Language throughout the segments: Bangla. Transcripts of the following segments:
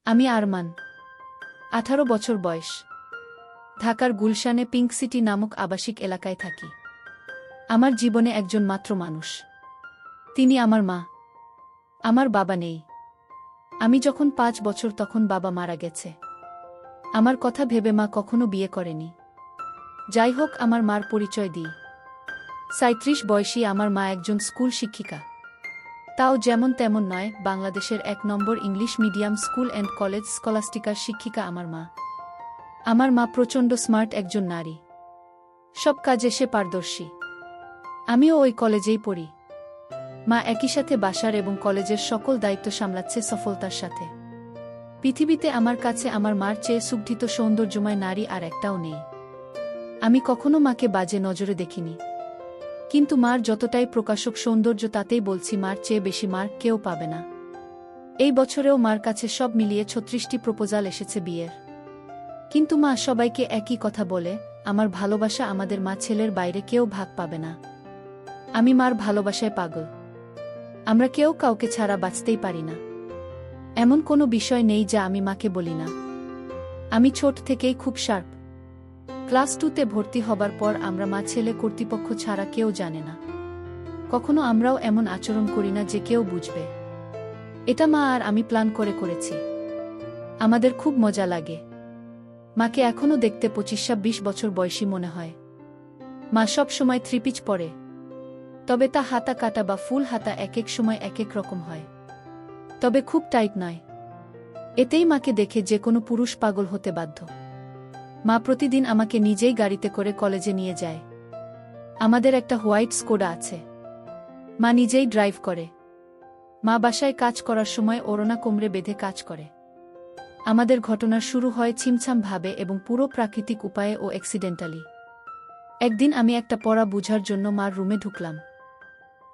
আমি আরমান, 18 বছর বয়স। ঢাকার গুলশানে পিঙ্ক সিটি নামক আবাসিক এলাকায় থাকি। আমার জীবনে একজন মাত্র মানুষ, তিনি আমার মা। আমার বাবা নেই। আমি যখন 5 বছর তখন বাবা মারা গেছে। আমার কথা ভেবে মা কখনো বিয়ে করেনি। যাই হোক, আমার মার পরিচয় দিই। 37 বয়সী আমার মা একজন স্কুল শিক্ষিকা। তাও যেমন তেমন নয়, বাংলাদেশের 1 নম্বর English medium school and college স্কলাস্টিকার শিক্ষিকা আমার মা। আমার মা প্রচণ্ড স্মার্ট একজন নারী। সব কাজে সে পারদর্শী। আমিও ওই কলেজেই পড়ি। মা একই সাথে বাসার এবং কলেজের সকল দায়িত্ব সামলাচ্ছে সফলতার সাথে। পৃথিবীতে আমার কাছে আমার মার চেয়ে সুগঠিত সৌন্দর্যময় নারী আর একটাও নেই। আমি কখনো মাকে বাজে নজরে দেখিনি। কিন্তু মার যতটাই প্রকাশক সৌন্দর্য, তাতেই বলছি মার চেয়ে বেশি মার কেউ পাবে না। এই বছরেও মার কাছে সব মিলিয়ে 36টি প্রপোজাল এসেছে বিয়ের। কিন্তু মা সবাইকে একই কথা বলে, আমার ভালোবাসা আমাদের মা ছেলের বাইরে কেউ ভাগ পাবে না। আমি মার ভালোবাসায় পাগল। আমরা কেউ কাউকে ছাড়া বাঁচতেই পারি না। এমন কোনো বিষয় নেই যা আমি মাকে বলি না। আমি ছোট থেকেই খুব শার্প। ক্লাস 2তে ভর্তি হবার পর আমরা মা ছেলে কর্তৃপক্ষ ছাড়া কেউ জানে না। কখনো আমরাও এমন আচরণ করি না যে কেউ বুঝবে। এটা মা আর আমি প্ল্যান করে করেছি। আমাদের খুব মজা লাগে। মাকে এখনও দেখতে 25-26 বছর বয়সী মনে হয়। মা সব সময় 3 পিচ পরে। তবে তা হাতা কাটা বা ফুল হাতা এক এক সময় এক এক রকম হয়। তবে খুব টাইট নয়। এতেই মাকে দেখে যে কোনো পুরুষ পাগল হতে বাধ্য। মা প্রতিদিন আমাকে নিজেই গাড়িতে করে কলেজে নিয়ে যায়। আমাদের একটা হোয়াইট স্কোডা আছে। মা নিজেই ড্রাইভ করে। মা বাসায় কাজ করার সময় ওড়না কোমরে বেঁধে কাজ করে। আমাদের ঘটনা শুরু হয় ছিমছাম ভাবে এবং পুরো প্রাকৃতিক উপায়ে ও অ্যাক্সিডেন্টালি। একদিন আমি একটা পড়া বুঝার জন্য মার রুমে ঢুকলাম।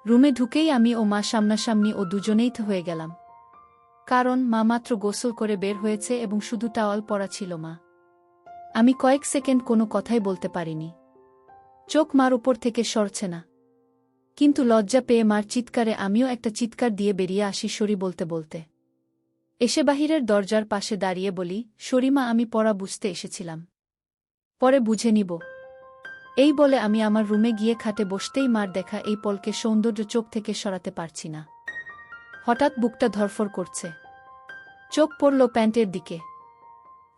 রুমে ঢুকেই আমি ও মা সামনাসামনি ও দুজনেই হয়ে গেলাম। কারণ মা মাত্র গোসল করে বের হয়েছে এবং শুধু টাওয়াল পরা ছিল মা। আমি কয়েক সেকেন্ড কোনো কথাই বলতে পারিনি। চোখ মার উপর থেকে সরছে না। কিন্তু লজ্জা পেয়ে মার চিৎকারে আমিও একটা চিৎকার দিয়ে বেরিয়ে আসি সরি বলতে বলতে। এসে বাহিরের দরজার পাশে দাঁড়িয়ে বলি, সরি মা, আমি পড়া বুঝতে এসেছিলাম। পরে বুঝে নিব। এই বলে আমি আমার রুমে গিয়ে খাটে বসতেই মার দেখা এই পলকে সৌন্দর্য চোখ থেকে সরাতে পারছি না। হঠাৎ বুকটা ধরফর করছে। চোখ পড়ল প্যান্টের দিকে।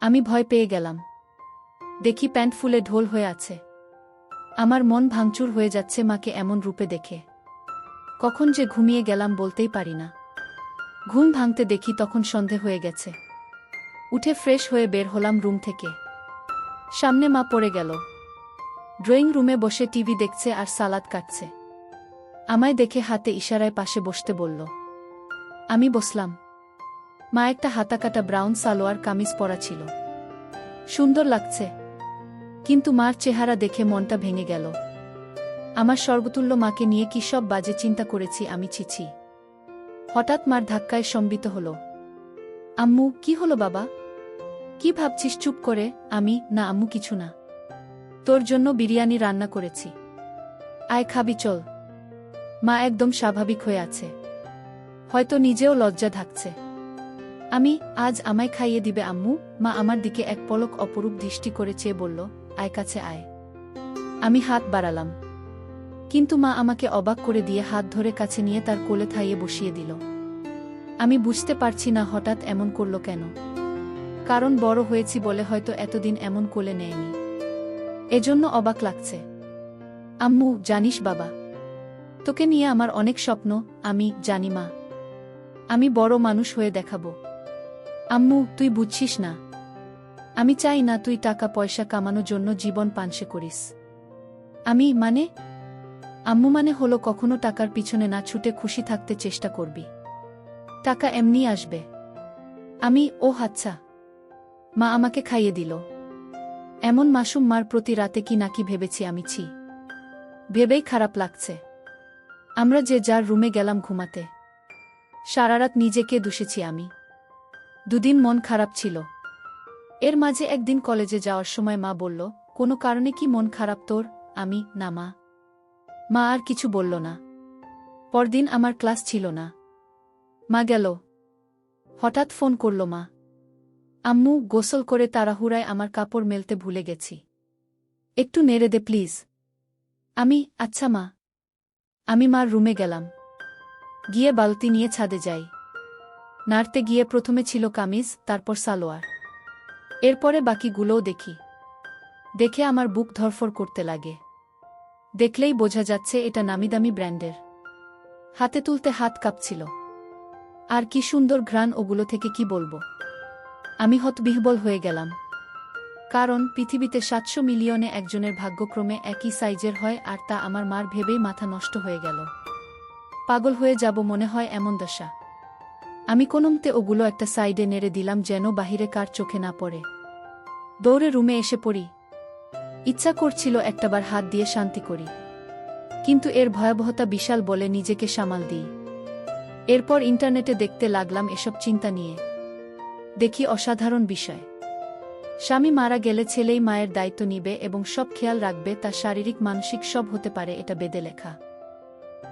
আমি ভয় পেয়ে গেলাম। দেখি প্যান্ট ফুলে ঢোল হয়ে আছে। আমার মন ভাঙচুর হয়ে যাচ্ছে মাকে এমন রূপে দেখে। কখন যে ঘুমিয়ে গেলাম বলতেই পারি না। ঘুম ভাঙতে দেখি তখন সন্ধে হয়ে গেছে। উঠে ফ্রেশ হয়ে বের হলাম রুম থেকে। সামনে মা পড়ে গেল। ড্রয়িং রুমে বসে টিভি দেখছে আর সালাদ কাটছে। আমায় দেখে হাতে ইশারায় পাশে বসতে বলল। আমি বসলাম। মা একটা হাতাকাটা ব্রাউন সালোয়ার কামিজ পরা ছিল। সুন্দর লাগছে। কিন্তু মার চেহারা দেখে মনটা ভেঙে গেল। আমার স্বর্গতুল্য মাকে নিয়ে কি সব বাজে চিন্তা করেছি আমি, ছিছি। হঠাৎ মার ধাক্কায় সম্বিত হল। আম্মু, কি হলো বাবা? কি ভাবছিস চুপ করে? আমি, না আম্মু কিছু না। তোর জন্য বিরিয়ানি রান্না করেছি। আয় খাবি চল। মা একদম স্বাভাবিক হয়ে আছে। হয়তো নিজেও লজ্জা ঢাকছে। আমি, আজ আমায় খাইয়ে দিবে আম্মু? মা আমার দিকে এক পলক অপরূপ দৃষ্টি করে চেয়ে বলল, আয় কাছে আয়। আমি হাত বাড়ালাম। কিন্তু মা আমাকে অবাক করে দিয়ে হাত ধরে কাছে নিয়ে তার কোলে থাইয়ে বসিয়ে দিল। আমি বুঝতে পারছি না হঠাৎ এমন করল কেন। কারণ বড় হয়েছি বলে হয়তো এতদিন এমন কোলে নেয়নি। এজন্য অবাক লাগছে। আম্মু, জানিস বাবা, তোকে নিয়ে আমার অনেক স্বপ্ন। আমি জানি মা, আমি বড় মানুষ হয়ে দেখাবো। আম্মু, তুই বুঝছিস না। আমি চাই না তুই টাকা পয়সা কামানোর জন্য জীবন পানসে করিস। আমি মানে? আম্মু মানে হলো কখনো টাকার পিছনে না ছুটে খুশি থাকতে চেষ্টা করবি। টাকা এমনি আসবে। আমি, ও আচ্ছা। মা আমাকে খাইয়ে দিল। এমন মাসুম মার প্রতি রাতে কি নাকি ভেবেছি আমি, ছি। ভেবেই খারাপ লাগছে। আমরা যে যার রুমে গেলাম ঘুমাতে। সারারাত নিজেকে দুষেছি আমি। 2 দিন মন খারাপ ছিল। এর মাঝে একদিন কলেজে যাওয়ার সময় মা বলল, কোনো কারণে কি মন খারাপ তোর? আমি, না মা। মা আর কিছু বলল না। পরদিন আমার ক্লাস ছিল না। মা গেল। হঠাৎ ফোন করল মা। আম্মু, গোসল করে তাড়াহুড়ায় আমার কাপড় মেলতে ভুলে গেছি। একটু নেড়ে দে প্লিজ। আচ্ছা মা। আমি মার রুমে গেলাম। গিয়ে বালতি নিয়ে ছাদে যাই। নাড়তে গিয়ে প্রথমে ছিল কামিজ, তারপর সালোয়ার। এরপরে বাকিগুলোও দেখি। দেখে আমার বুক ধরফর করতে লাগে। দেখলেই বোঝা যাচ্ছে এটা নামিদামি ব্র্যান্ডের। হাতে তুলতে হাত কাঁপছিল। আর কি সুন্দর ঘ্রাণ ওগুলো থেকে, কি বলবো। আমি হতবিহ্বল হয়ে গেলাম। কারণ পৃথিবীতে ৭০০ মিলিয়নে একজনের ভাগ্যক্রমে একই সাইজের হয়, আর তা আমার মার ভেবেই মাথা নষ্ট হয়ে গেল। পাগল হয়ে যাব মনে হয়, এমন দশা। আমি কোনোমতে ওগুলো একটা সাইডে নেড়ে দিলাম যেন বাহিরে কার চোখে না পড়ে। দৌড়ে রুমে এসে পড়ি। ইচ্ছা করছিল একটাবার হাত দিয়ে শান্তি করি, কিন্তু এর ভয়াবহতা বিশাল বলে নিজেকে সামাল দিই। এরপর ইন্টারনেটে দেখতে লাগলাম এসব চিন্তা নিয়ে। দেখি অসাধারণ বিষয়। স্বামী মারা গেলে ছেলেই মায়ের দায়িত্ব নিবে এবং সব খেয়াল রাখবে, তা শারীরিক মানসিক সব হতে পারে, এটা বেদে লেখা।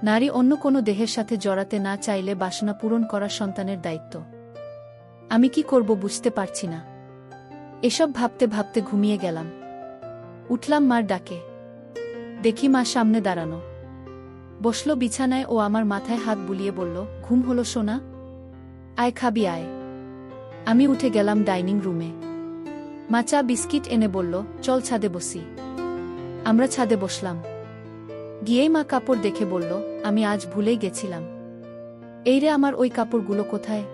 নারী অন্য কোনো দেহের সাথে জড়াতে না চাইলে বাসনা পূরণ করা সন্তানের দায়িত্ব। আমি কি করব বুঝতে পারছি না। এসব ভাবতে ভাবতে ঘুমিয়ে গেলাম। উঠলাম মার ডাকে। দেখি মা সামনে দাঁড়ানো। বসল বিছানায় ও আমার মাথায় হাত বুলিয়ে বলল, ঘুম হলো সোনা? আয় খাবি আয়। আমি উঠে গেলাম ডাইনিং রুমে। মা চা বিস্কিট এনে বলল, চল ছাদে বসি। আমরা ছাদে বসলাম। গিয়েই মা কাপড় দেখে বলল, আমি আজ ভুলেই গেছিলাম। এই রে, আমার ওই কাপড়গুলো কোথায়?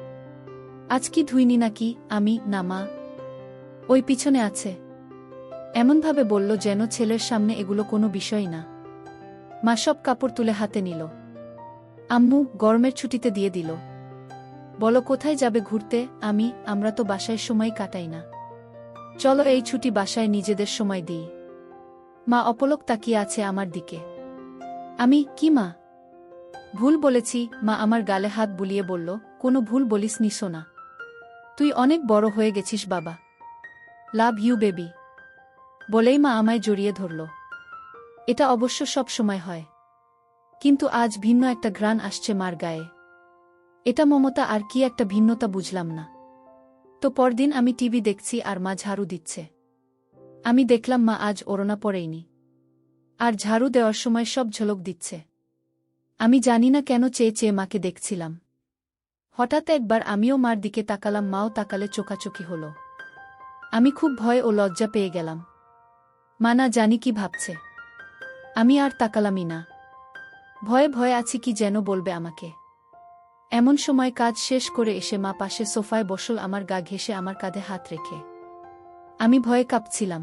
আজ কি ধুইনি নাকি? না মা, ওই পিছনে আছে। এমনভাবে বলল যেন ছেলের সামনে এগুলো কোনো বিষয় না। মা সব কাপড় তুলে হাতে নিল। আম্মু, গরমের ছুটিতে দিয়ে দিল। বলো কোথায় যাবে ঘুরতে? আমরা তো বাসায় সময় কাটাই না। চলো এই ছুটি বাসায় নিজেদের সময় দিই। মা অপলক তাকিয়ে আছে আমার দিকে। কি মা? ভুল বলেছি। মা আমার গালে হাত বুলিয়ে বলল, কোনো ভুল বলিসনি সোনা। তুই অনেক বড় হয়ে গেছিস বাবা। Love you baby. বলেই মা আমায় জড়িয়ে ধরল। এটা অবশ্য সব সময় হয়, কিন্তু আজ ভিন্ন একটা ঘ্রাণ আসছে মার গায়ে। এটা মমতা আর কি একটা ভিন্নতা বুঝলাম না। তো পরদিন আমি টিভি দেখছি আর মা ঝাড়ু দিচ্ছে। আমি দেখলাম মা আজ ওড়না পরেইনি, আর ঝাড়ু দেওয়ার সময় সব ঝলক দিচ্ছে। আমি জানি না কেন চেয়ে চেয়ে মাকে দেখছিলাম। হঠাৎ একবার আমিও মার দিকে তাকালাম, মাও তাকালে, চোখাচোখি হল। আমি খুব ভয় ও লজ্জা পেয়ে গেলাম। মা না জানি কি ভাবছে। আমি আর তাকালামই না। ভয়ে ভয়ে আছি, কি যেন বলবে আমাকে। এমন সময় কাজ শেষ করে এসে মা পাশে সোফায় বসল, আমার গা ঘেঁষে আমার কাঁধে হাত রেখে। আমি ভয়ে কাঁপছিলাম।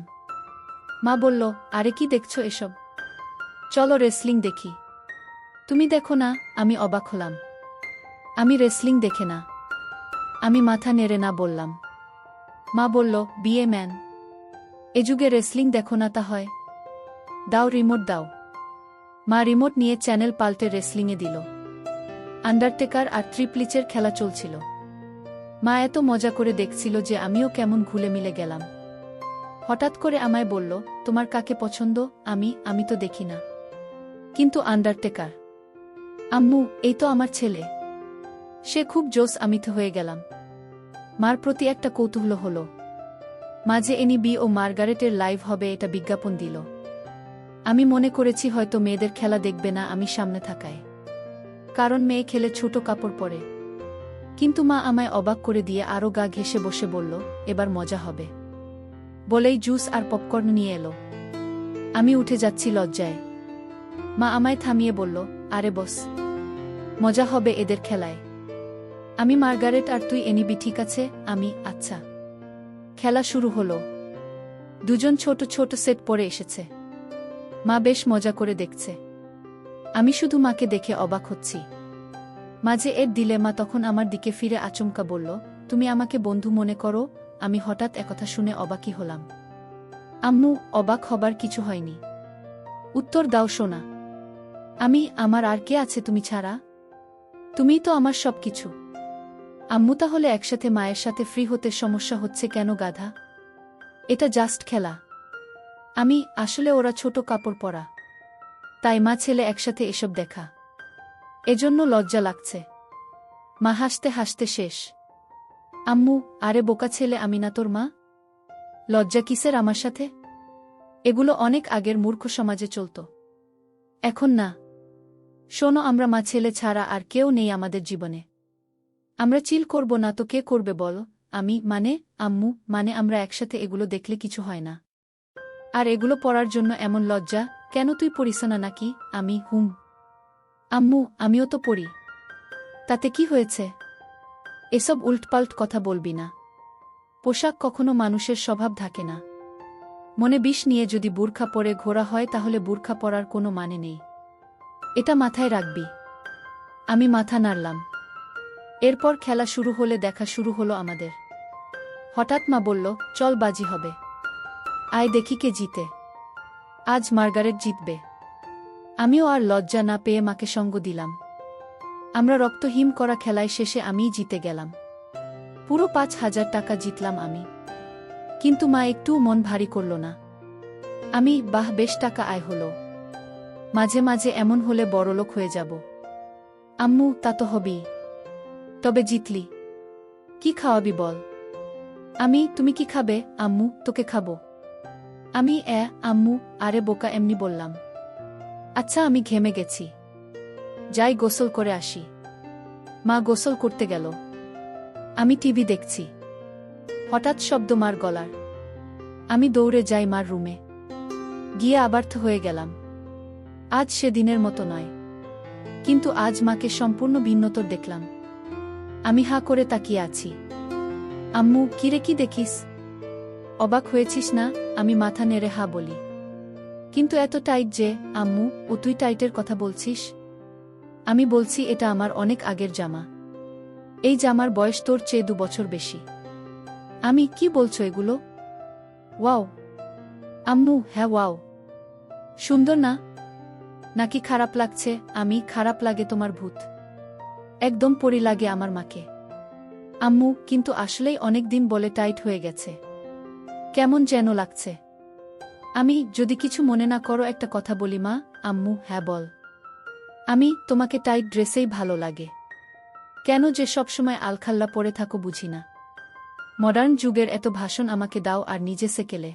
মা বলল, আরে কি দেখছো এসব? চলো রেসলিং দেখি। তুমি দেখো না? আমি অবাক হলাম। আমি রেসলিং দেখে না। আমি মাথা নেড়ে না বললাম। মা বলল, বিয়ে ম্যান, এ যুগে রেসলিং দেখো না তা হয়? দাও রিমোট দাও। মা রিমোট নিয়ে চ্যানেল পাল্টে রেসলিংয়ে দিল। আন্ডারটেকার আর ট্রিপলিচের খেলা চলছিল। মা এত মজা করে দেখছিল যে আমিও কেমন ঘুলে মিলে গেলাম। হঠাৎ করে আমায় বলল, তোমার কাকে পছন্দ? আমি তো দেখি না। কিন্তু আন্ডারটেকার। আম্মু, এই তো আমার ছেলে। সে খুব জোশ। আমি তো হয়ে গেলাম। মার প্রতি একটা কৌতূহল হলো। মাঝে এনবি ও মার্গারেটের লাইভ হবে এটা বিজ্ঞাপন দিল। আমি মনে করেছি হয়তো মেয়েদের খেলা দেখবে না আমি সামনে থাকায়, কারণ মেয়ে খেলে ছোট কাপড় পরে। কিন্তু মা আমায় অবাক করে দিয়ে আরও গা ঘেঁষে বসে বলল, এবার মজা হবে। বলেই জুস আর পপকর্ন নিয়ে এলো। আমি উঠে যাচ্ছি লজ্জায়। মা আমায় থামিয়ে বলল, আরে বস, মজা হবে এদের খেলায়। আমি মার্গারেট আর তুই এনিবি, ঠিক আছে? আচ্ছা। খেলা শুরু হলো। দুজন ছোট ছোট সেট পরে এসেছে। মা বেশ মজা করে দেখছে। আমি শুধু মাকে দেখে অবাক হচ্ছি। মাঝে এর দিলে মা তখন আমার দিকে ফিরে আচমকা বলল, তুমি আমাকে বন্ধু মনে করো? আমি হঠাৎ একথা শুনে অবাকই হলাম। আম্মু, অবাক হবার কিছু হয়নি। উত্তর দাও সোনা। আমার আর কে আছে তুমি ছাড়া? তুমিই তো আমার সব কিছু। আম্মু, তাহলে একসাথে মায়ের সাথে ফ্রি হতে সমস্যা হচ্ছে কেন গাধা? এটা জাস্ট খেলা। আসলে ওরা ছোট কাপড় পরা, তাই মা ছেলে একসাথে এসব দেখা, এজন্য লজ্জা লাগছে। মা হাসতে হাসতে শেষ। আম্মু, আরে বোকা ছেলে, আমি না তোর মা? লজ্জা কিসের আমার সাথে? এগুলো অনেক আগের মূর্খ সমাজে চলত, এখন না। শোনো, আমরা মা ছেলে ছাড়া আর কেউ নেই আমাদের জীবনে। আমরা চিল করব না তো কে করবে বলো? আমি মানে আম্মু, মানে আমরা একসাথে এগুলো দেখলে কিছু হয় না। আর এগুলো পড়ার জন্য এমন লজ্জা কেন? তুই পড়িস না নাকি? আমি আম্মু, আমিও তো পড়ি। তাতে কি হয়েছে? এসব উল্টপাল্ট কথা বলবি না। পোশাক কখনো মানুষের স্বভাব থাকে না। মনে বিষ নিয়ে যদি বুরখা পরে ঘোরা হয় তাহলে বুরখা পরার কোনো মানে নেই। এটা মাথায় রাখবি। আমি মাথা নাড়লাম। এরপর খেলা শুরু হলে দেখা শুরু হলো আমাদের। হঠাৎ মা বলল, চল বাজি হবে। আয় দেখি কে জিতে। আজ মার্গারেট জিতবে। আমিও আর লজ্জা না পেয়ে মাকে সঙ্গ দিলাম। আমরা রক্তহীন করা খেলায় শেষে আমিই জিতে গেলাম। পুরো 5,000 টাকা জিতলাম আমি। কিন্তু মা একটুও মন ভারী করল না। আমি, বাহ, বেশ টাকা আয় হলো। মাঝে মাঝে এমন হলে বড়লোক হয়ে যাব। আম্মু, তা তো হবেই। তবে জিতলি, কি খাওয়াবি বল? আমি, তুমি কি খাবে? আম্মু, তোকে খাবো। আমি, আম্মু, আরে বোকা, এমনি বললাম। আচ্ছা, আমি ঘেমে গেছি, যাই গোসল করে আসি। মা গোসল করতে গেল। আমি টিভি দেখছি। হঠাৎ শব্দ মার গলার। আমি দৌড়ে যাই মার রুমে। গিয়ে আবার্থ হয়ে গেলাম। আজ সেদিনের মতো নয়। কিন্তু আজ মাকে সম্পূর্ণ ভিন্নতর দেখলাম। আমি হাঁ করে তাকিয়ে আছি। আম্মু, কিরে, কি দেখিস? অবাক হয়েছিস না? আমি মাথা নেড়ে হা বলি। কিন্তু এত টাইট যে? আম্মু, ও তুই টাইটের কথা বলছিস? আমি বলছি, এটা আমার অনেক আগের জামা। এই জামার বয়স তোর চেয়ে 2 বছর বেশি। আমি, কি বলছো এগুলো? ওয়াও আম্মু, হ্যাঁ ওয়াও। সুন্দর না? নাকি খারাপ লাগছে? আমি, খারাপ লাগে তোমার ভূত। একদম পরি লাগে আমার মাকে। আম্মু, কিন্তু আসলেই অনেক দিন বলে টাইট হয়ে গেছে। কেমন যেন লাগছে। আমি, যদি কিছু মনে না করো একটা কথা বলি মা? আম্মু, হ্যাঁ বল। আমি, তোমাকে টাইট ড্রেসেই ভালো লাগে। কেন যে সবসময় আলখাল্লা পরে থাকো বুঝি না। মডার্ন যুগের এত ভাষণ আমাকে দাও আর নিজে সেকেলে।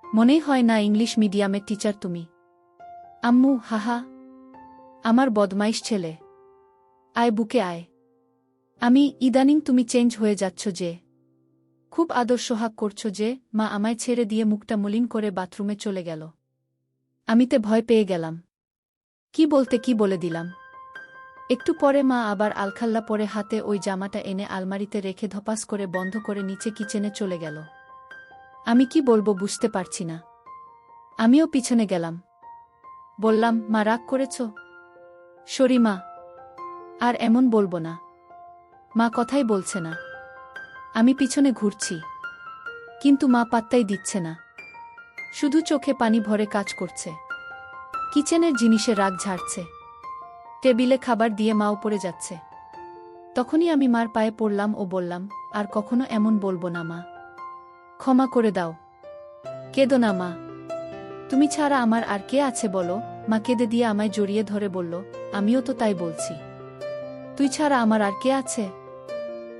মনেই হয় না ইংলিশ মিডিয়ামের টিচার তুমি। আম্মু, হাহা, আমার বদমাইশ ছেলে। আয় বুকে আয়। আমি, ইদানিং তুমি চেঞ্জ হয়ে যাচ্ছ যে। খুব আদর সোহাগ করছো যে। মা আমায় ছেড়ে দিয়ে মুখটা মলিন করে বাথরুমে চলে গেল। আমিতে ভয় পেয়ে গেলাম। কি বলতে কি বলে দিলাম। একটু পরে মা আবার আলখাল্লা পরে হাতে ওই জামাটা এনে আলমারিতে রেখে ধপাস করে বন্ধ করে নিচে কিচেনে চলে গেল। আমি কি বলবো বুঝতে পারছি না। আমিও পিছনে গেলাম। বললাম, মা রাগ করেছ? সরি মা, আর এমন বলবো না। মা কথাই বলছে না। আমি পিছনে ঘুরছি, কিন্তু মা পাত্তাই দিচ্ছে না। শুধু চোখে পানি ভরে কাজ করছে। কিচেনের জিনিসে রাগ ঝাড়ছে। টেবিলে খাবার দিয়ে মা উপরে যাচ্ছে। তখনই আমি মার পায়ে পড়লাম ও বললাম, আর কখনো এমন বলবো না মা। ক্ষমা করে দাও। কেঁদো না মা, তুমি ছাড়া আমার আর কে আছে বলো? মা কেঁদে দিয়ে আমায় জড়িয়ে ধরে বলল, আমিও তো তাই বলছি। তুই ছাড়া আমার আর কে আছে?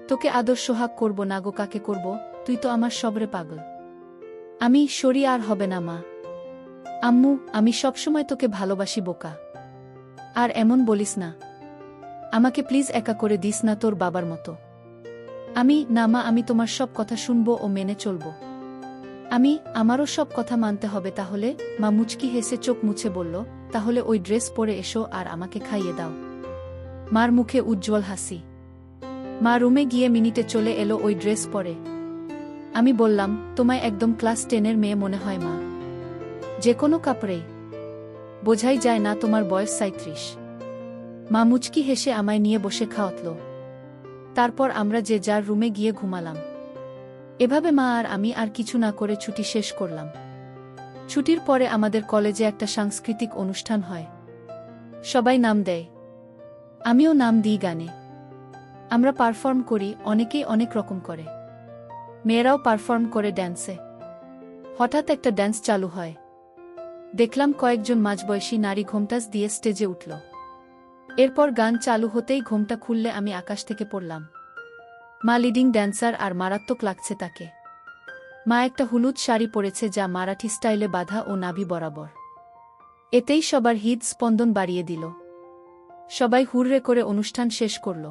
তোকে আদর সোহাগ করব না গো কাকে করব? তুই তো আমার সবরে পাগল। আমি, সরি, আর হবে না মা। আম্মু, আমি সবসময় তোকে ভালোবাসি বোকা। আর এমন বলিস না। আমাকে প্লিজ একা করে দিস না তোর বাবার মতো। আমি, না মা, আমি তোমার সব কথা শুনবো ও মেনে চলব। আমি, আমারও সব কথা মানতে হবে তাহলে? মা মুচকি হেসে চোখ মুছে বলল, তাহলে ওই ড্রেস পরে এসো আর আমাকে খাইয়ে দাও। মার মুখে উজ্জ্বল হাসি। মা রুমে গিয়ে মিনিটে চলে এলো ওই ড্রেস পরে। আমি বললাম, তোমায় একদম ক্লাস 10-এর মেয়ে মনে হয় মা। যে কোনো কাপড়েই বোঝাই যায় না তোমার বয়স 37। মা মুচকি হেসে আমায় নিয়ে বসে খাওয়াতল। তারপর আমরা যে যার রুমে গিয়ে ঘুমালাম। এভাবে মা আর আমি আর কিছু না করে ছুটি শেষ করলাম। ছুটির পরে আমাদের কলেজে একটা সাংস্কৃতিক অনুষ্ঠান হয়। সবাই নাম দেয়, আমিও নাম দিই গানে। আমরা পারফর্ম করি, অনেকেই অনেক রকম করে। মেয়েরাও পারফর্ম করে ড্যান্সে। হঠাৎ একটা ড্যান্স চালু হয়। দেখলাম কয়েকজন মাঝবয়সী নারী ঘোমটাস দিয়ে স্টেজে উঠল। এরপর গান চালু হতেই ঘোমটা খুললে আমি আকাশ থেকে পড়লাম। মা লিডিং ড্যান্সার আর মারাত্মক লাগছে তাকে। মা একটা হলুদ শাড়ি পরেছে যা মারাঠি স্টাইলে বাঁধা ও নাভি বরাবর। এতেই সবার হৃদ স্পন্দন বাড়িয়ে দিল। সবাই হুররে করে অনুষ্ঠান শেষ করল।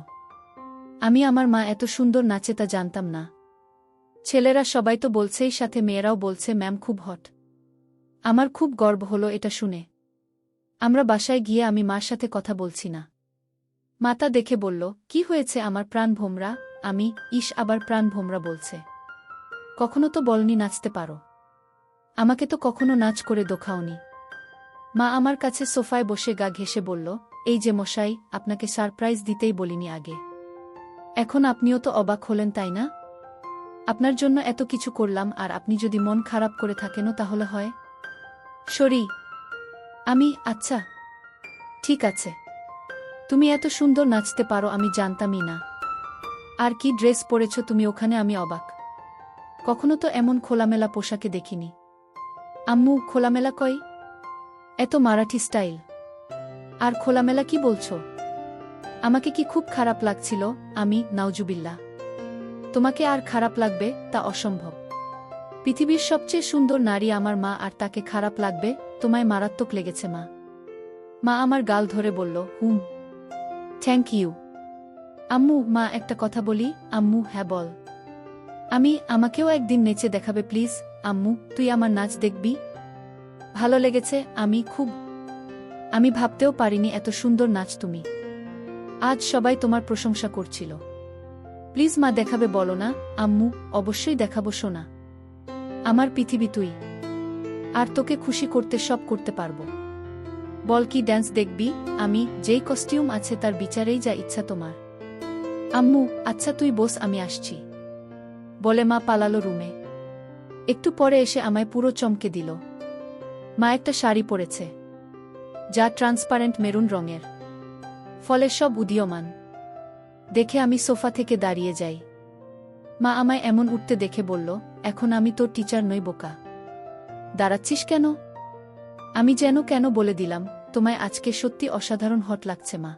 আমি আমার মা এত সুন্দর নাচে তা জানতাম না। ছেলেরা সবাই তো বলছেই, সাথে মেয়েরাও বলছে ম্যাম খুব হট। আমার খুব গর্ব হলো এটা শুনে। আমরা বাসায় গিয়ে আমি মার সাথে কথা বলছি না। মাতা দেখে বলল, কি হয়েছে আমার প্রাণ ভোমরা? আমি, ইস আবার প্রাণ ভোমরা বলছে। কখনো তো বলনি নাচতে পারো। আমাকে তো কখনো নাচ করে দেখাওনি। মা আমার কাছে সোফায় বসে গা ঘেঁষে বলল, এই যে মশাই, আপনাকে সারপ্রাইজ দিতেই বলিনি আগে। এখন আপনিও তো অবাক হলেন তাই না? আপনার জন্য এত কিছু করলাম আর আপনি যদি মন খারাপ করে থাকেনও তাহলে হয়। সরি। আমি, আচ্ছা ঠিক আছে। তুমি এত সুন্দর নাচতে পারো আমি জানতামই না। আর কি ড্রেস পরেছ তুমি ওখানে, আমি অবাক। কখনো তো এমন খোলামেলা পোশাকে দেখিনি। আম্মু, খোলামেলা কই? এত মারাঠি স্টাইল। আর খোলামেলা কি বলছো? আমাকে কি খুব খারাপ লাগছিল? আমি, নাউজুবিল্লাহ। তোমাকে আর খারাপ লাগবে তা অসম্ভব। পৃথিবীর সবচেয়ে সুন্দর নারী আমার মা, আর তাকে খারাপ লাগবে? তোমায় মারাত্মক লেগেছে মা। মা আমার গাল ধরে বলল, হুম, থ্যাংক ইউ। আম্মু, মা একটা কথা বলি? আম্মু, হ্যাঁ বল। আমাকেও একদিন নেচে দেখাবে প্লিজ? আম্মু, তুই আমার নাচ দেখবি? ভালো লেগেছে, আমি ভাবতেও পারিনি এত সুন্দর নাচ তুমি। আজ সবাই তোমার প্রশংসা করছিল। প্লিজ মা, দেখাবে বলো না? আম্মু, অবশ্যই দেখাবো সোনা। আমার পৃথিবী তুই। আর তোকে খুশি করতে সব করতে পারবো। বল কি ড্যান্স দেখবি? আমি, যেই কস্টিউম আছে তার বিচারেই যা ইচ্ছা তোমার। আম্মু, আচ্ছা তুই বস, আমি আসছি বলে মা পালালো রুমে। একটু পরে এসে আমায় পুরো চমকে দিল। মা একটা শাড়ি পরেছে যা ট্রান্সপারেন্ট মেরুন রঙের, ফলে সব উদীয়মান। দেখে আমি সোফা থেকে দাঁড়িয়ে যাই। মা আমায় এমন উঠতে দেখে বলল, এখন আমি তোর টিচার নই বোকা। দাঁড়াচ্ছিস কেন? আমি কেন বলে দিলাম, তোমায় আজকে সত্যি অসাধারণ হট লাগছে মা।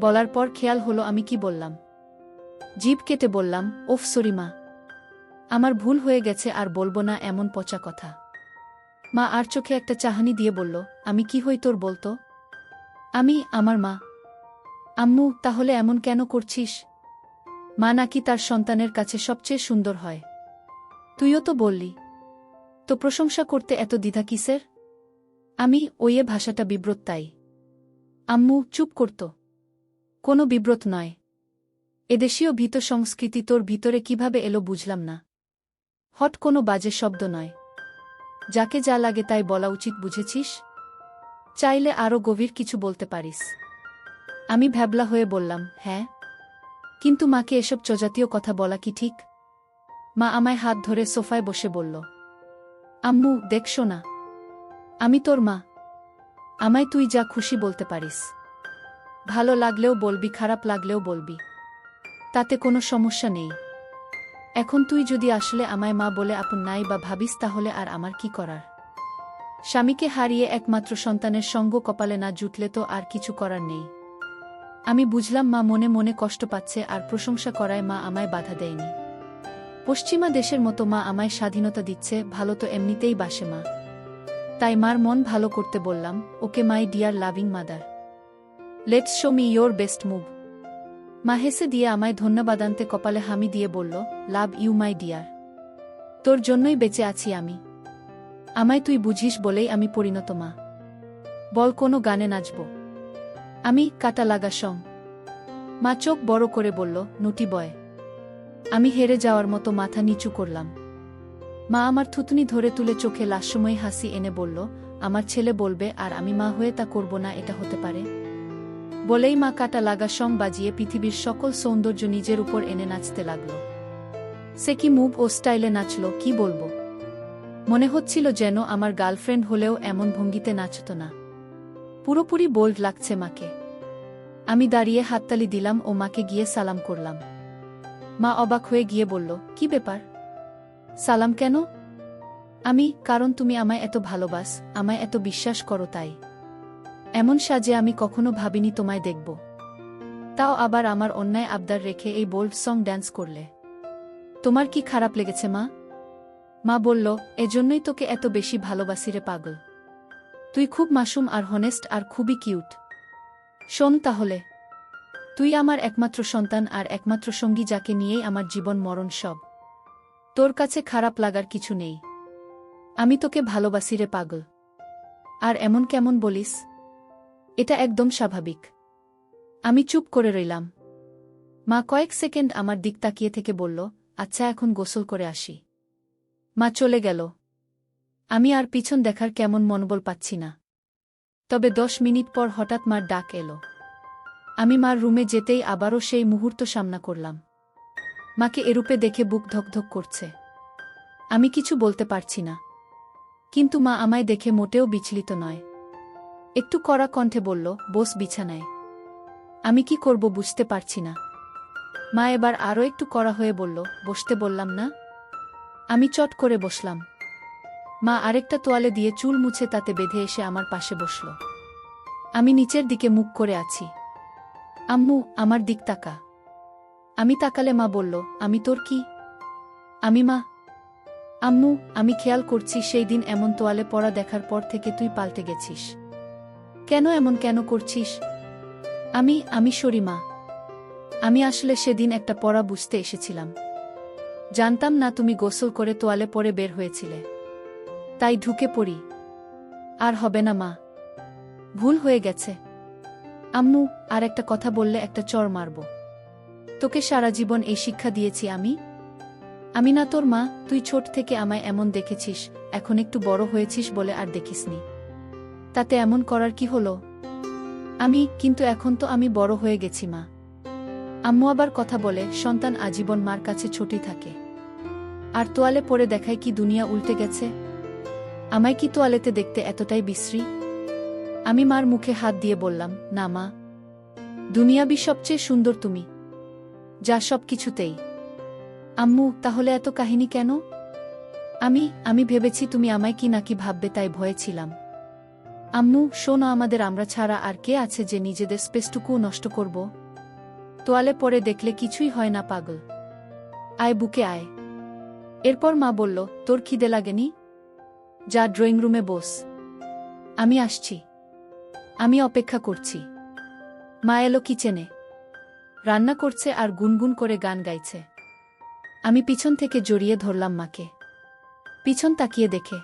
বলার পর খেয়াল হলো আমি কি বললাম। জিভ কেটে বললাম, ওফ সরি মা, আমার ভুল হয়ে গেছে, আর বলবো না এমন পচা কথা। মা আর চোখে একটা চাহনি দিয়ে বলল, আমি কি হই তোর বলতো? আমি, আমার মা। আম্মু, তাহলে এমন কেন করছিস? মা নাকি তার সন্তানের কাছে সবচেয়ে সুন্দর হয়। তুইও তো বললি। তো প্রশংসা করতে এত দ্বিধা কিসের? আমি, ওইয়ে ভাষাটা বিব্রত তাই। আম্মু, চুপ করত। কোনো বিব্রত নয়। এদেশীয় ভীত সংস্কৃতি তোর ভিতরে কিভাবে এলো বুঝলাম না। হট কোনো বাজে শব্দ নয়। যাকে যা লাগে তাই বলা উচিত, বুঝেছিস? চাইলে আরও গভীর কিছু বলতে পারিস। আমি ভ্যাবলা হয়ে বললাম, হ্যাঁ, কিন্তু মাকে এসব চজাতীয় কথা বলা কি ঠিক? মা আমায় হাত ধরে সোফায় বসে বলল, আম্মু দেখছো না, আমি তোর মা। আমায় তুই যা খুশি বলতে পারিস। ভালো লাগলেও বলবি, খারাপ লাগলেও বলবি, তাতে কোনো সমস্যা নেই। এখন তুই যদি আসলে আমায় মা বলে আপন নাই বা ভাবিস, তাহলে আর আমার কি করার? স্বামীকে হারিয়ে একমাত্র সন্তানের সঙ্গ কপালে না জুটলে তো আর কিছু করার নেই। আমি বুঝলাম মা মনে মনে কষ্ট পাচ্ছে, আর প্রশংসা করায় মা আমায় বাধা দেয়নি। পশ্চিমা দেশের মতো মা আমায় স্বাধীনতা দিচ্ছে, ভালো তো এমনিতেই বাসে মা। তাই মার মন ভালো করতে বললাম, okay my dear loving mother, let's show me your best move. মা হেসে দিয়ে আমায় ধন্যবাদান্তে কপালে হামি দিয়ে বলল, লাভ ইউ মাই ডিয়ার। তোর জন্যই বেঁচে আছি আমি। আমায় তুই বুঝিস বলেই আমি পরিণত মা। বল কোনো গানে নাচব? আমি, কাটা লাগা সং। মা চোখ বড় করে বলল, নুটি বয়। আমি হেরে যাওয়ার মতো মাথা নিচু করলাম। মা আমার থুতনি ধরে তুলে চোখে লাস্যময়ী হাসি এনে বলল, আমার ছেলে বলবে আর আমি মা হয়ে তা করব না, এটা হতে পারে? বলেই মা কাটা লাগা সং বাজিয়ে পৃথিবীর সকল সৌন্দর্য নিজের উপর এনে নাচতে লাগল। সে কি মুভ ও স্টাইলে নাচল, কি বলবো। মনে হচ্ছিল যেন আমার গার্লফ্রেন্ড হলেও এমন ভঙ্গিতে নাচত না। পুরোপুরি বোল্ড লাগছে মাকে। আমি দাঁড়িয়ে হাততালি দিলাম ও মাকে গিয়ে সালাম করলাম। মা অবাক হয়ে গিয়ে বলল, কি ব্যাপার? সালাম কেন? আমি, কারণ তুমি আমায় এত ভালোবাস, আমায় এত বিশ্বাস করো তাই। এমন সাজে আমি কখনো ভাবিনি তোমায় দেখব। তাও আবার আমার অন্যায় আবদার রেখে এই বোল্ড সং ড্যান্স করলে। তোমার কি খারাপ লেগেছে মা? মা বলল, এজন্যই তোকে এত বেশি ভালোবাসি রে পাগল। তুই খুব মাসুম আর হনেস্ট আর খুবই কিউট। শোন তাহলে, তুই আমার একমাত্র সন্তান আর একমাত্র সঙ্গী, যাকে নিয়েই আমার জীবন মরণ সব। তোর কাছে খারাপ লাগার কিছু নেই। আমি তোকে ভালোবাসি রে পাগল। আর এমন কেমন বলিস? এটা একদম স্বাভাবিক। আমি চুপ করে রইলাম। মা কয়েক সেকেন্ড আমার দিক তাকিয়ে থেকে বলল, আচ্ছা এখন গোসল করে আসি। মা চলে গেল। আমি আর পিছন দেখার কেমন মনোবল পাচ্ছি না। তবে 10 মিনিট পর হঠাৎ মার ডাক এলো। আমি মার রুমে যেতেই আবারও সেই মুহূর্ত সামনা করলাম। মাকে এরূপে দেখে বুক ধকধক করছে। আমি কিছু বলতে পারছি না। কিন্তু মা আমায় দেখে মোটেও বিচলিত নয়। একটু কড়া কণ্ঠে বলল, বস বিছানায়। আমি কি করব বুঝতে পারছি না। মা এবার আরও একটু কড়া হয়ে বলল, বসতে বললাম না। আমি চট করে বসলাম। মা আরেকটা তোয়ালে দিয়ে চুল মুছে তাতে বেঁধে এসে আমার পাশে বসল। আমি নিচের দিকে মুখ করে আছি। আম্মু, আমার দিক তাকা। আমি তাকালে মা বলল, আমি তোর কি? আমি মা। আম্মু, আমি খেয়াল করছি সেই দিন এমন তোয়ালে পরা দেখার পর থেকে তুই পাল্টে গেছিস। কেন এমন কেন করছিস? আমি সরি মা। আমি আসলে সেদিন একটা পড়া বুঝতে এসেছিলাম। জানতাম না তুমি গোসল করে তোয়ালে পরে বের হয়েছিলে, তাই ঢুকে পড়ি। আর হবে না মা, ভুল হয়ে গেছে। আম্মু, আর একটা কথা বললে একটা চড় মারব। তোকে সারা জীবন এই শিক্ষা দিয়েছি আমি না তোর মা? তুই ছোট থেকে আমায় এমন দেখেছিস, এখন একটু বড় হয়েছিস বলে আর দেখিসনি। তাতে এমন করার কি হলো? কিন্তু এখন তো আমি বড় হয়ে গেছি মা। আম্মু আবার কথা বলে, সন্তান আজীবন মার কাছে ছোটই থাকে। আর তোয়ালে পরে দেখায় কি দুনিয়া উল্টে গেছে? আমায় কি তোয়ালেতে দেখতে এতটাই বিশ্রী? আমি মার মুখে হাত দিয়ে বললাম, না মা, দুনিয়াবি সবচেয়ে সুন্দর তুমি, যা সব কিছুতেই। আম্মু, তাহলে এত কাহিনী কেন? আমি ভেবেছি তুমি আমায় কি নাকি ভাববে, তাই ভয়ে ছিলাম। আম্মু শোনো, আমরা ছাড়া আর কে আছে যে নিজেদের স্পেসটুকুও নষ্ট করব? তোয়ালে পরে দেখলে কিছুই হয় না পাগল। আয় বুকে আয়। এরপর মা বলল, তোর খিদে লাগেনি? যা ড্রয়িং রুমে বস, আমি আসছি। আমি অপেক্ষা করছি। মা এলো কিচেনে, রান্না করছে আর গুনগুন করে গান গাইছে। আমি পিছন থেকে জড়িয়ে ধরলাম মাকে। পিছন তাকিয়ে দেখে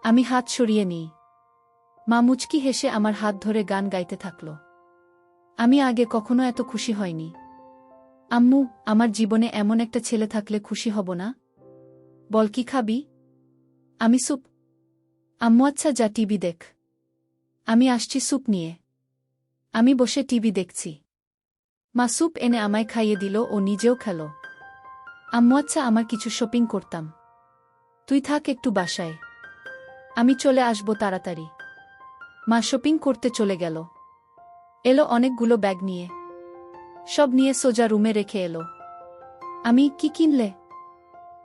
আমি হাত সরিয়ে নিই। মা মুচকি হেসে আমার হাত ধরে গান গাইতে থাকল। আমি আগে কখনো এত খুশি হয়নি। আম্মু, আমার জীবনে এমন একটা ছেলে থাকলে খুশি হব না? বল কি খাবি? আমি স্যুপ। আম্মু আচ্ছা যা টিভি দেখ, আমি আসছি স্যুপ নিয়ে। আমি বসে টিভি দেখছি। মা স্যুপ এনে আমায় খাইয়ে দিল ও নিজেও খেল। আম্মু আচ্ছা আমার কিছু শপিং করতাম, তুই থাক একটু বাসায়, আমি চলে আসব তাড়াতাড়ি। মা শপিং করতে চলে গেল। এলো অনেকগুলো ব্যাগ নিয়ে, সব নিয়ে সোজা রুমে রেখে এলো। আমি কি কিনলে?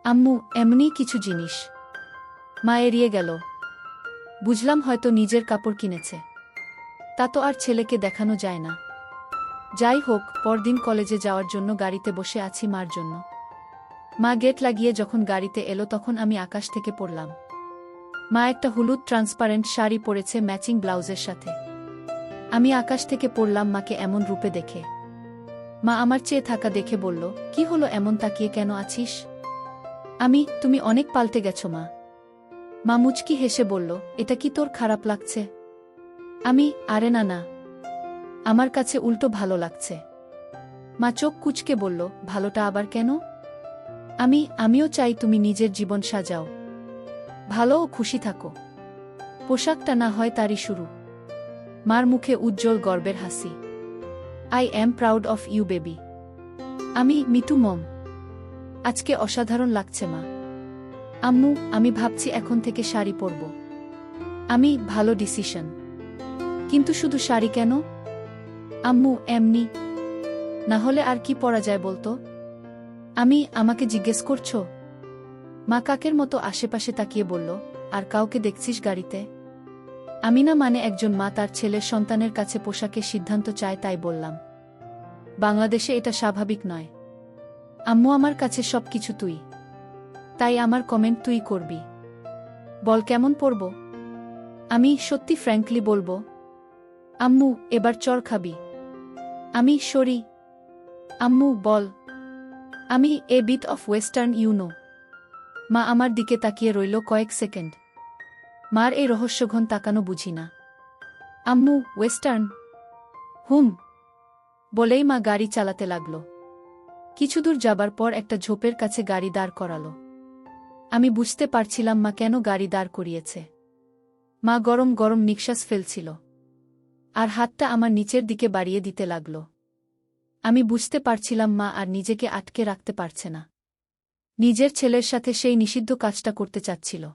আম্মু এমনি কিছু জিনিস। মা এড়িয়ে গেল। বুঝলাম হয়তো নিজের কাপড় কিনেছে। তা তো আর ছেলেকে দেখানো যায় না। যাই হোক, পরদিন কলেজে যাওয়ার জন্য গাড়িতে বসে আছি মার জন্য। মা গেট লাগিয়ে যখন গাড়িতে এলো তখন আমি আকাশ থেকে পড়লাম। মা একটা হলুদ ট্রান্সপারেন্ট শাড়ি পরেছে ম্যাচিং ব্লাউজের সাথে। আমি আকাশ থেকে পড়লাম মাকে এমন রূপে দেখে। মা আমার চেয়ে থাকা দেখে বলল, কি হলো, এমন তাকিয়ে কেন আছিস? তুমি অনেক পাল্টে গেছো মা। মা মুচকি হেসে বলল, এটা কি তোর খারাপ লাগছে? আরে না না, আমার কাছে উল্টো ভালো লাগছে। মা চোখ কুঁচকে বলল, ভালোটা আবার কেন? আমিও চাই তুমি নিজের জীবন সাজাও, ভালো ও খুশি থাকো। পোশাকটা না হয় তারই শুরু। মার মুখে উজ্জ্বল গর্বের হাসি। I am proud of you baby. Me too mom, আজকে অসাধারণ লাগছে মা। আম্মু, আমি ভাবছি এখন থেকে শাড়ি পরব। ভালো ডিসিশন, কিন্তু শুধু শাড়ি কেন? আম্মু এমনি, না হলে আর কি পরা যায় বলতো? আমাকে জিজ্ঞেস করছো? মা কাকের মতো আশেপাশে তাকিয়ে বলল, আর কাউকে দেখছিস গাড়িতে? না, মানে একজন মা তার ছেলের সন্তানের কাছে পোশাকের সিদ্ধান্ত চায় তাই বললাম। বাংলাদেশে এটা স্বাভাবিক নয়। আম্মু আমার কাছে সবকিছু তুই। তাই আমার কমেন্ট তুই করবি। বল কেমন পড়ব? আমি সত্যি ফ্র্যাঙ্কলি বলবো, আম্মু এবার চর খাবি? আমি সরি। আম্মু বল। আমি a bit of western you know. মা আমার দিকে তাকিয়ে রইল কয়েক সেকেন্ড। মার এই রহস্যঘন তাকানো বুঝি না। আম্মু ওয়েস্টার্ন? হুম বলেই মা গাড়ি চালাতে লাগল। কিছু দূর যাবার পর একটা ঝোপের কাছে গাড়ি দাঁড় করালো। আমি বুঝতে পারছিলাম মা কেন গাড়ি দাঁড় করিয়েছে। মা গরম গরম নিঃশ্বাস ফেলছিল আর হাতটা আমার নিচের দিকে বাড়িয়ে দিতে লাগল। আমি বুঝতে পারছিলাম মা আর নিজেকে আটকে রাখতে পারছে না। নিজের ছেলের সাথে সেই নিষিদ্ধ কাজটা করতে চাচ্ছিল।